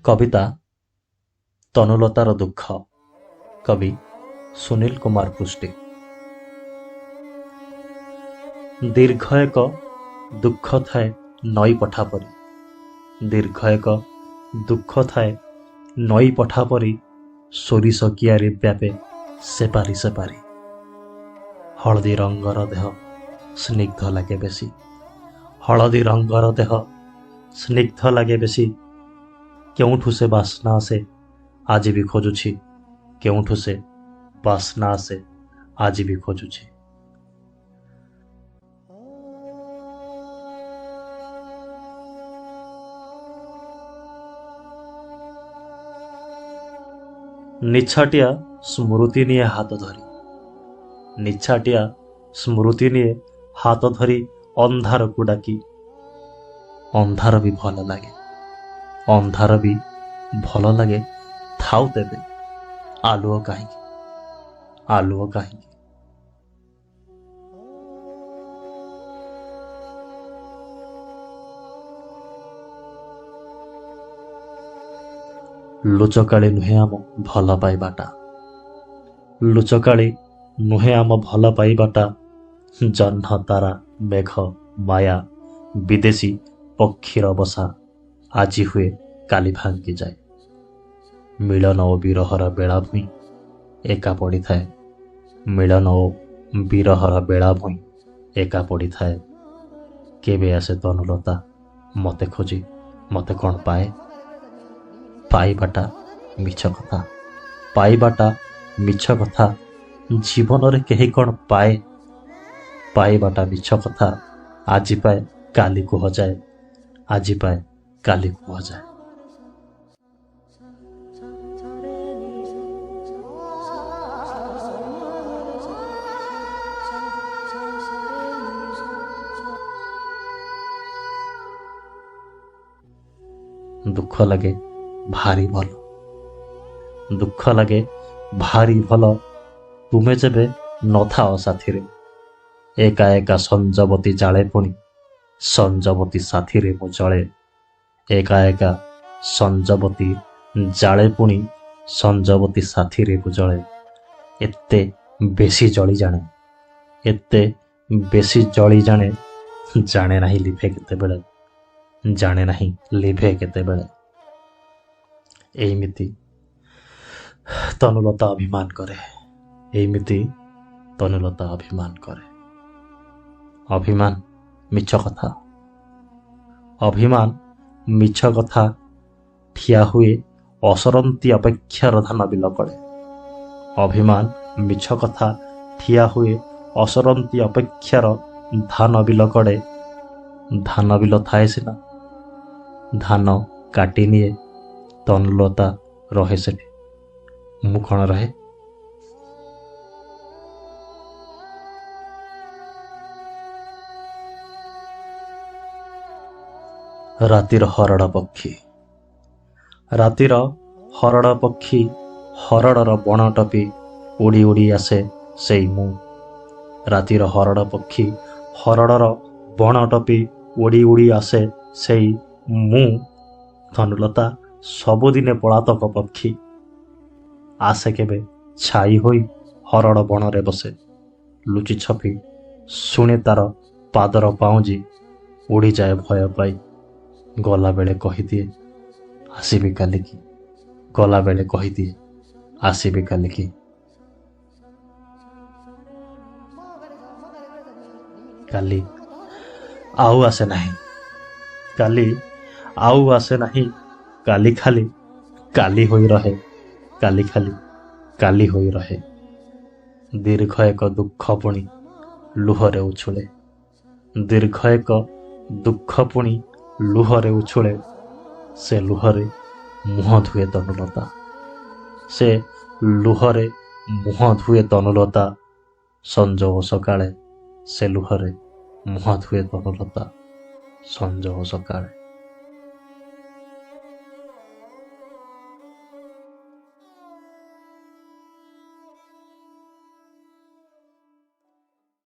कविता तनुलतार दुख। कवि सुनील कुमार पृष्टि। दीर्घ एक दुख थाए नई पठा परी, दीर्घ एक दुख थाए नई पठा परी, सोरिष कियारी व्यापे सेपारी सेपारी। हलदी रंगर देह स्निग्ध लगे बेसी, हलदी रंगर देह स्निग्ध लगे बेसी। केउठु से बासना आसे आज भी खोजुछि, केउठु से बासना आसे आज भी खोजुछि। निछाटिया स्मृति निये हाथ धरी, निछाटिया स्मृति निये हाथ धरी अंधार को डाकी। अंधार भी भल लगे, अंधार भी भल लगे, थाउ तेबे आलुओ कहीं, आलुओ कहीं। लुचकाली नुहे आम भल पाइबाटा, लुचकाली नुहे आम भल पाइबाटा। जह्न तारा मेघ माया विदेशी पक्षीर बसा आजी हुए काली भांगी जाए। मिलन ओ विरहर बेला भुई एका पड़ी थाए, मिलन ओ विरहर बेला भुई एका पड़ी थाए। केबे आसे तनुलता मते खोजी, मते कौन पाए। पाइबाटा मिछ कथा, पाइबाटा मिछ कथा। जीवन रे केही कौन पाए, पाइबाटा मिछ कथा। आजी पाए काली को हो जाए, आजी पाए काली को हो जाए। दुख लगे भारी भल, दुख लगे भारी भल। तुमे जेबे नथाओ साथी रे, एका एका संजवती जाले पुणी, संजवती साथी रे मु जले। एका एका संजवती जाले पुणी, संजवती साथी रे मु जले। एते बेसी जली जाने, एते बेसी जली जाने। जाने नहीं लिभे केते बेले, जाने नहीं लिभे केते बेले। एमिति तनुलता अभिमान करे, एमिति तनुलता अभिमान करे। अभिमान मिछ कथा, अभिमान मिछ कथा। ठिया हुए असरंती अपेक्षार धान बिल कड़े, अभिमान मिछ कथा। ठिया हुए असरंती अपेक्षार धान बिल कड़े। धान बिल थाए सिना, धान काटी निए तनुलता रहे सेठी, मु कौन रहे। रातिर हरड़ पक्षी, रातिर हरड़ पक्षी। हरड़र बण टपी उड़ी उड़ी आसे सेई मु। रातिर हरड़ पक्षी, हरड़र बण टपी उड़ी उड़ी आसे सेई मु। तनुलता सबुदिने पलातक पक्षी, आसे केबे छाई होई हरड़ बणरे बसे। लुचि छपी शुणे तार पादर पाउजी, उड़ी जाए भय पाई। गला बेले कहिदिए आसीबी काली की, गला बेले कहिदिए आसीबी काली की। काली आउ आसे नहीं, काली आउ आसे नहीं। काली खाली काली होई रहे, काली खाली काली होई रहे। दीर्घ एक दुख पुणी लुहरे उछुले, दीर्घ एक दुख पुणी लुहरे उछुले। से लुहरे मुह धुए तनुलता, से लुहरे मुह धुए तनुलता। संजो सकाळे से लुहरे मुह धुए तनुलता, संजो सकाळे।